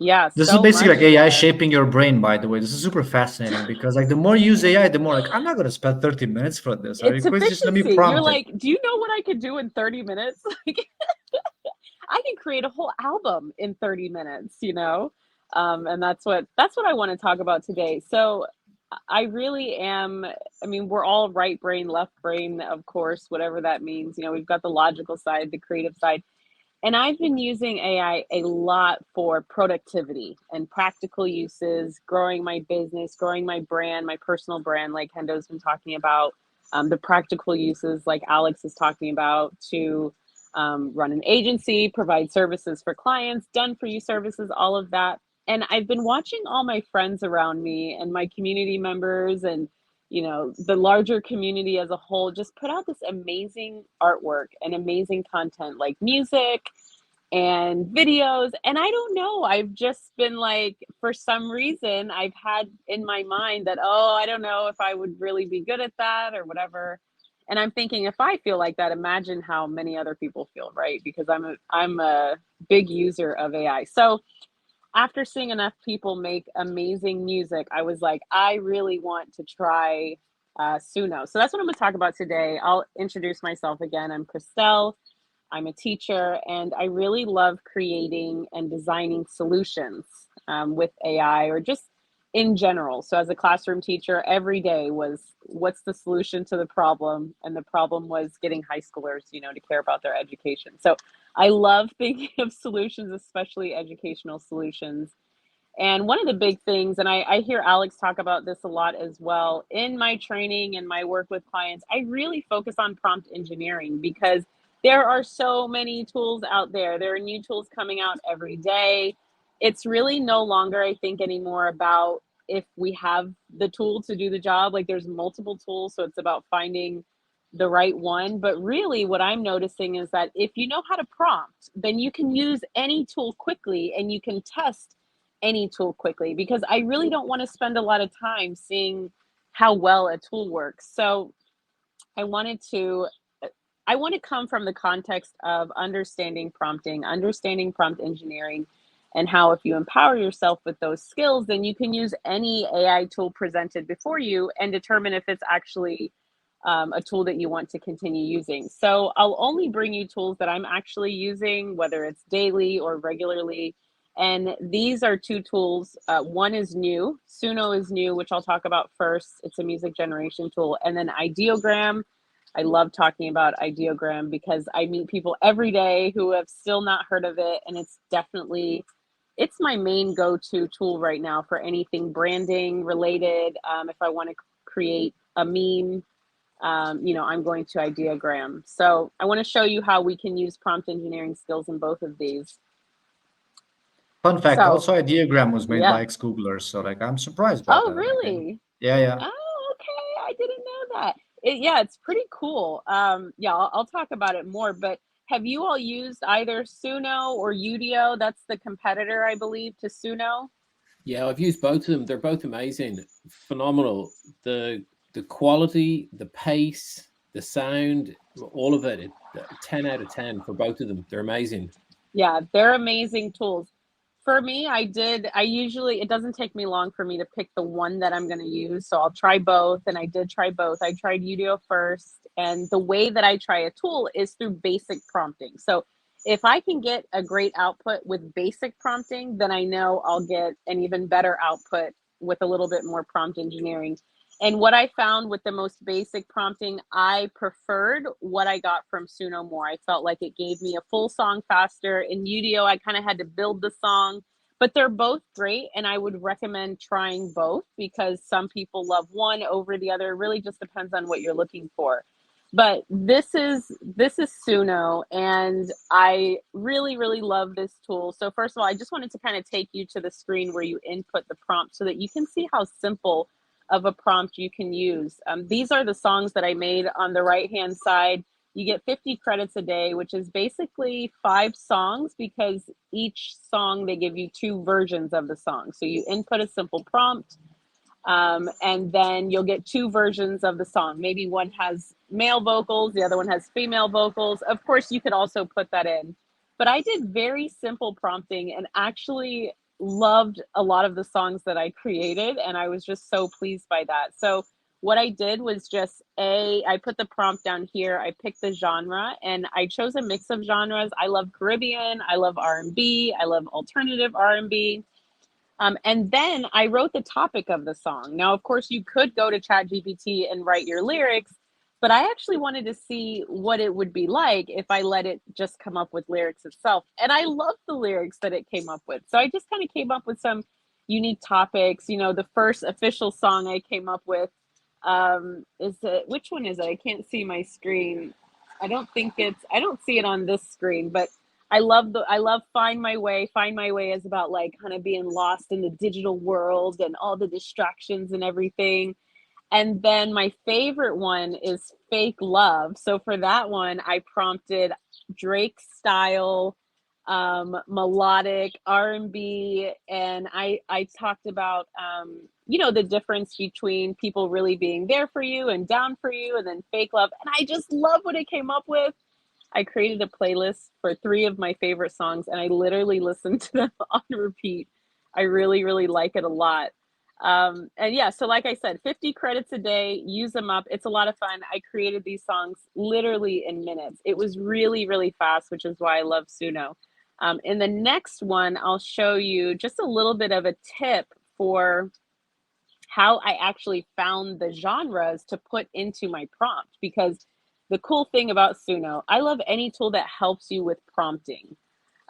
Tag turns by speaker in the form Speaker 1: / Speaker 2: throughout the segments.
Speaker 1: Yeah,
Speaker 2: This is
Speaker 1: so
Speaker 2: basically like
Speaker 1: much
Speaker 2: AI
Speaker 1: more.
Speaker 2: shaping your brain, by the way. This is super fascinating because like the more you use AI, the more like I'm not gonna spend 30 minutes for this. Are you
Speaker 1: It's
Speaker 2: crazy? Just let me
Speaker 1: efficiency. You're
Speaker 2: prompt it.
Speaker 1: like, do you know what I could do in 30 minutes? Like, I can create a whole album in 30 minutes, you know? And that's what I want to talk about today. So I really am, I mean, we're all right brain, left brain, of course, whatever that means. You know, we've got the logical side, the creative side. And I've been using AI a lot for productivity and practical uses, growing my business, growing my brand, my personal brand, like Hendo's been talking about, the practical uses, like Alex is talking about, to run an agency, provide services for clients, done for you services, all of that. And I've been watching all my friends around me and my community members and the larger community as a whole just put out this amazing artwork and amazing content like music and videos. And I don't know, I've just been like, for some reason I've had in my mind that, oh, I don't know if I would really be good at that or whatever. And I'm thinking, if I feel like that, imagine how many other people feel, right? Because I'm a big user of AI. So after seeing enough people make amazing music, I was like, I really want to try Suno. So that's what I'm going to talk about today. I'll introduce myself again. I'm Christelle. I'm a teacher, and I really love creating and designing solutions with AI or just in general. So, as a classroom teacher, every day was what's the solution to the problem? And the problem was getting high schoolers, to care about their education. So, I love thinking of solutions, especially educational solutions. And one of the big things, and I hear Alex talk about this a lot as well, in my training and my work with clients, I really focus on prompt engineering because there are so many tools out there. There are new tools coming out every day. It's really no longer, I think, anymore about if we have the tool to do the job. Like there's multiple tools, so it's about finding the right one. But really, what I'm noticing is that if you know how to prompt, then you can use any tool quickly and you can test any tool quickly because I really don't want to spend a lot of time seeing how well a tool works. So I wanted to I want to come from the context of understanding prompting, understanding prompt engineering, and how if you empower yourself with those skills, then you can use any AI tool presented before you and determine if it's actually a tool that you want to continue using. So I'll only bring you tools that I'm actually using, whether it's daily or regularly. And these are two tools. One is new, Suno is new, which I'll talk about first. It's a music generation tool. And then Ideogram. I love talking about Ideogram because I meet people every day who have still not heard of it. And it's my main go-to tool right now for anything branding related. If I want to create a meme, I'm going to Ideogram. So I want to show you how we can use prompt engineering skills in both of these.
Speaker 2: Fun fact,
Speaker 1: So,
Speaker 2: also a diagram was made
Speaker 1: yeah.
Speaker 2: by ex-Googlers, so like I'm surprised by
Speaker 1: Oh,
Speaker 2: that. Like,
Speaker 1: really?
Speaker 2: yeah, yeah.
Speaker 1: Oh, okay. I didn't know that. Yeah, it's pretty cool. Yeah, I'll talk about it more. But have you all used either Suno or Udio? That's the competitor, I believe, to Suno.
Speaker 3: Yeah, I've used both of them. They're both amazing, phenomenal. The quality, the pace, the sound, all of it. 10 out of 10 for both of them. They're amazing.
Speaker 1: Yeah, they're amazing tools. For me, I usually, it doesn't take me long for me to pick the one that I'm going to use. So I'll try both. And I did try both. I tried Udio first. And the way that I try a tool is through basic prompting. So if I can get a great output with basic prompting, then I know I'll get an even better output with a little bit more prompt engineering. And what I found with the most basic prompting, I preferred what I got from Suno more. I felt like it gave me a full song faster. In Udio, I kind of had to build the song, but they're both great. And I would recommend trying both because some people love one over the other. It really just depends on what you're looking for. But this is Suno, and I really, really love this tool. So first of all, I just wanted to kind of take you to the screen where you input the prompt so that you can see how simple of a prompt you can use. These are the songs that I made on the right-hand side. You get 50 credits a day, which is basically 5 songs because each song they give you 2 versions of the song. So you input a simple prompt, and then you'll get 2 versions of the song. Maybe one has male vocals, the other one has female vocals. Of course, you could also put that in. But I did very simple prompting, and actually loved a lot of the songs that I created, and I was just so pleased by that. So what I did was just I put the prompt down here. I picked the genre, and I chose a mix of genres. I love Caribbean, I love R&B, I love alternative R&B. And then I wrote the topic of the song. Now, of course, you could go to ChatGPT and write your lyrics, but I actually wanted to see what it would be like if I let it just come up with lyrics itself. And I love the lyrics that it came up with. So I just kind of came up with some unique topics. You know, the first official song I came up with is it, which one is it? I can't see my screen. I don't see it on this screen, but I love Find My Way. Find My Way is about like kind of being lost in the digital world and all the distractions and everything. And then my favorite one is Fake Love. So for that one, I prompted Drake style, melodic R&B, and I talked about you know, the difference between people really being there for you and down for you, and then fake love. And I just love what it came up with. I created a playlist for 3 of my favorite songs, and I literally listened to them on repeat. I really, really like it a lot. And yeah, so like I said, 50 credits a day, use them up. It's a lot of fun. I created these songs literally in minutes. It was really, really fast, which is why I love Suno. In the next one, I'll show you just a little bit of a tip for how I actually found the genres to put into my prompt. Because the cool thing about Suno, I love any tool that helps you with prompting.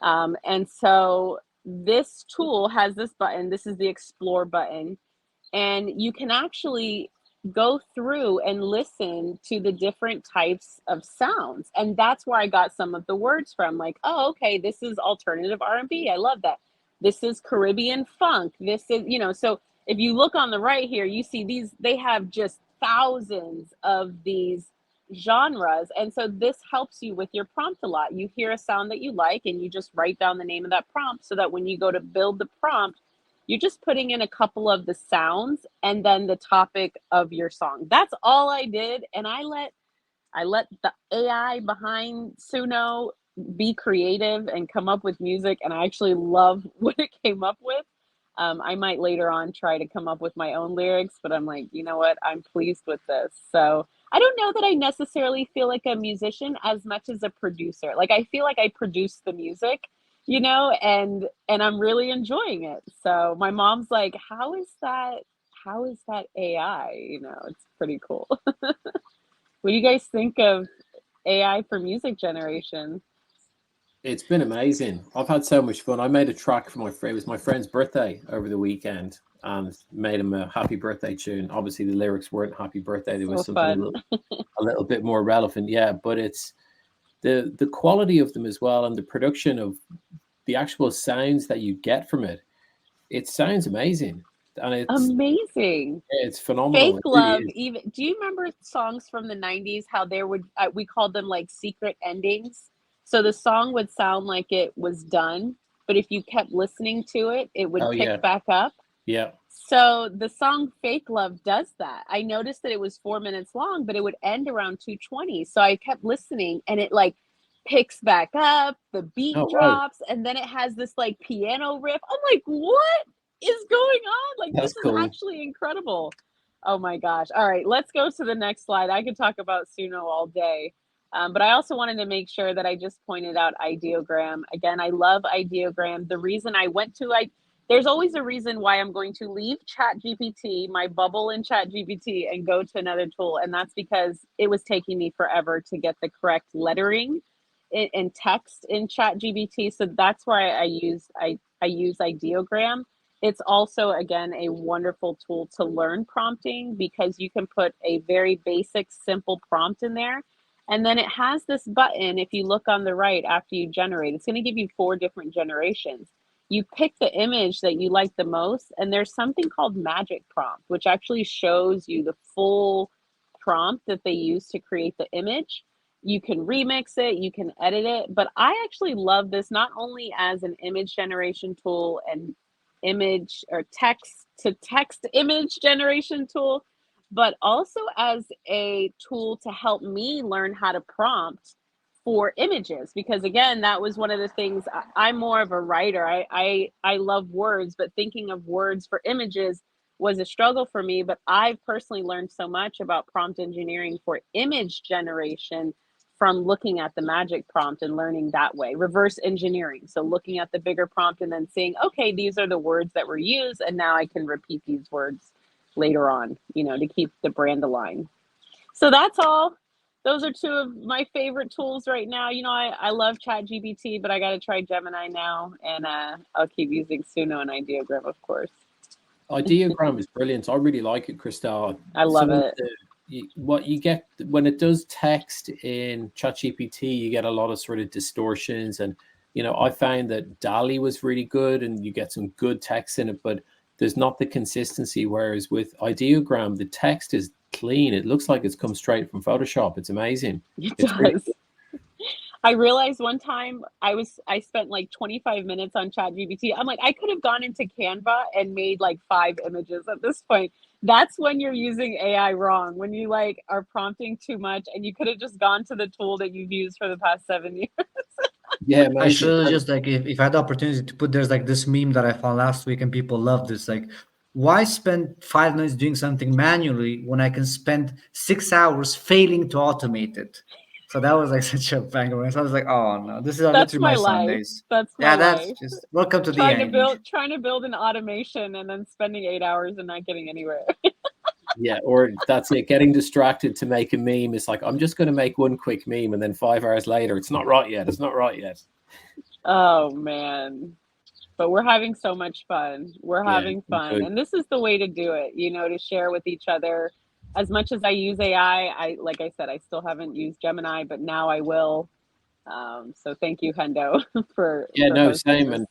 Speaker 1: And so this tool has this button. This is the explore button. And you can actually go through and listen to the different types of sounds. And that's where I got some of the words from. Like, oh, okay, this is alternative R&B. I love that. This is Caribbean funk. This is, you know, so if you look on the right here, you see these, they have just thousands of these genres. And so this helps you with your prompt a lot. You hear a sound that you like and you just write down the name of that prompt so that when you go to build the prompt, you're just putting in a couple of the sounds and then the topic of your song. That's all I did. And I let the AI behind Suno be creative and come up with music. And I actually love what it came up with. I might later on try to come up with my own lyrics, but I'm like, you know what? I'm pleased with this. So I don't know that I necessarily feel like a musician as much as a producer. Like I feel like I produce the music, you know, and I'm really enjoying it. So my mom's like, how is that AI? You know, it's pretty cool. What do you guys think of AI for music generation?
Speaker 3: It's been amazing. I've had so much fun. I made a track for my friend. It was my friend's birthday over the weekend, and made him a happy birthday tune. Obviously, the lyrics weren't happy birthday. There
Speaker 1: So
Speaker 3: was something
Speaker 1: fun.
Speaker 3: a little bit more relevant. Yeah, but it's the quality of them as well, and the production of the actual sounds that you get from it. It sounds amazing, and
Speaker 1: Amazing.
Speaker 3: it's phenomenal.
Speaker 1: Fake
Speaker 3: It really
Speaker 1: Love,
Speaker 3: is.
Speaker 1: even do you remember songs from the 90s how there would we called them like secret endings? So the song would sound like it was done, but if you kept listening to it, it would
Speaker 3: Oh
Speaker 1: pick
Speaker 3: yeah,
Speaker 1: back up.
Speaker 3: yeah.
Speaker 1: So the song Fake Love does that. I noticed that it was 4 minutes long, but it would end around 2:20. So I kept listening and it like picks back up, the beat
Speaker 3: Oh wow,
Speaker 1: drops, and then it has this like piano riff. I'm like, what is going on? Like, this
Speaker 3: that's
Speaker 1: is
Speaker 3: cool.
Speaker 1: actually incredible. Oh my gosh. All right, let's go to the next slide. I could talk about Suno all day. But I also wanted to make sure that I just pointed out ideogram. Again, I love ideogram. The reason I went to there's always a reason why I'm going to leave ChatGPT, my bubble in ChatGPT, and go to another tool. And that's because it was taking me forever to get the correct lettering in text in ChatGPT. So that's why I use ideogram. It's also, again, a wonderful tool to learn prompting because you can put a very basic, simple prompt in there. And then it has this button, if you look on the right after you generate, it's going to give you 4 different generations. You pick the image that you like the most, and there's something called magic prompt, which actually shows you the full prompt that they use to create the image. You can remix it, you can edit it, but I actually love this not only as an image generation tool and image or text to text image generation tool, but also as a tool to help me learn how to prompt for images, because again, that was one of the things. I'm more of a writer. I love words, but thinking of words for images was a struggle for me. But I've personally learned so much about prompt engineering for image generation from looking at the magic prompt and learning that way, reverse engineering. So looking at the bigger prompt and then saying, okay, these are the words that were used, and now I can repeat these words later on, to keep the brand aligned. So that's all. Those are two of my favorite tools right now. I love ChatGPT, but I got to try Gemini now, and I'll keep using Suno and Ideogram, of course.
Speaker 3: Ideogram is brilliant. I really like it, Christelle.
Speaker 1: I love it.
Speaker 3: What you get when it does text in ChatGPT, you get a lot of sort of distortions, and I found that DALL-E was really good, and you get some good text in it, but there's not the consistency. Whereas with Ideogram, the text is clean. It looks like it's come straight from Photoshop. It's amazing.
Speaker 1: It does. Really I realized one time I spent like 25 minutes on ChatGPT. I'm like, I could have gone into Canva and made like 5 images at this point. That's when you're using AI wrong, when you like are prompting too much, and you could have just gone to the tool that you've used for the past 7 years.
Speaker 3: Yeah,
Speaker 2: I should just like if I had the opportunity to put, there's like this meme that I found last week and people love this, like, why spend 5 minutes doing something manually when I can spend 6 hours failing to automate it? So that was like such a banger. So I was like, oh no, this is
Speaker 1: That's
Speaker 2: literally
Speaker 1: my
Speaker 2: my
Speaker 1: life.
Speaker 2: Sundays.
Speaker 1: That's my
Speaker 2: Yeah, that's
Speaker 1: life.
Speaker 2: just welcome to the
Speaker 1: Trying
Speaker 2: end.
Speaker 1: to build an automation and then spending 8 hours and not getting anywhere.
Speaker 3: Yeah, or that's it, getting distracted to make a meme. It's like, I'm just going to make one quick meme, and then 5 hours later, it's not right yet. It's not right yet.
Speaker 1: Oh man. But we're having so much fun. We're having fun.
Speaker 3: Good.
Speaker 1: And this is the way to do it, to share with each other. As much as I use AI, like I said, I still haven't used Gemini, but now I will. So thank you, Hendo, for
Speaker 3: Yeah, no,
Speaker 1: hosting
Speaker 3: same.
Speaker 1: this.
Speaker 3: And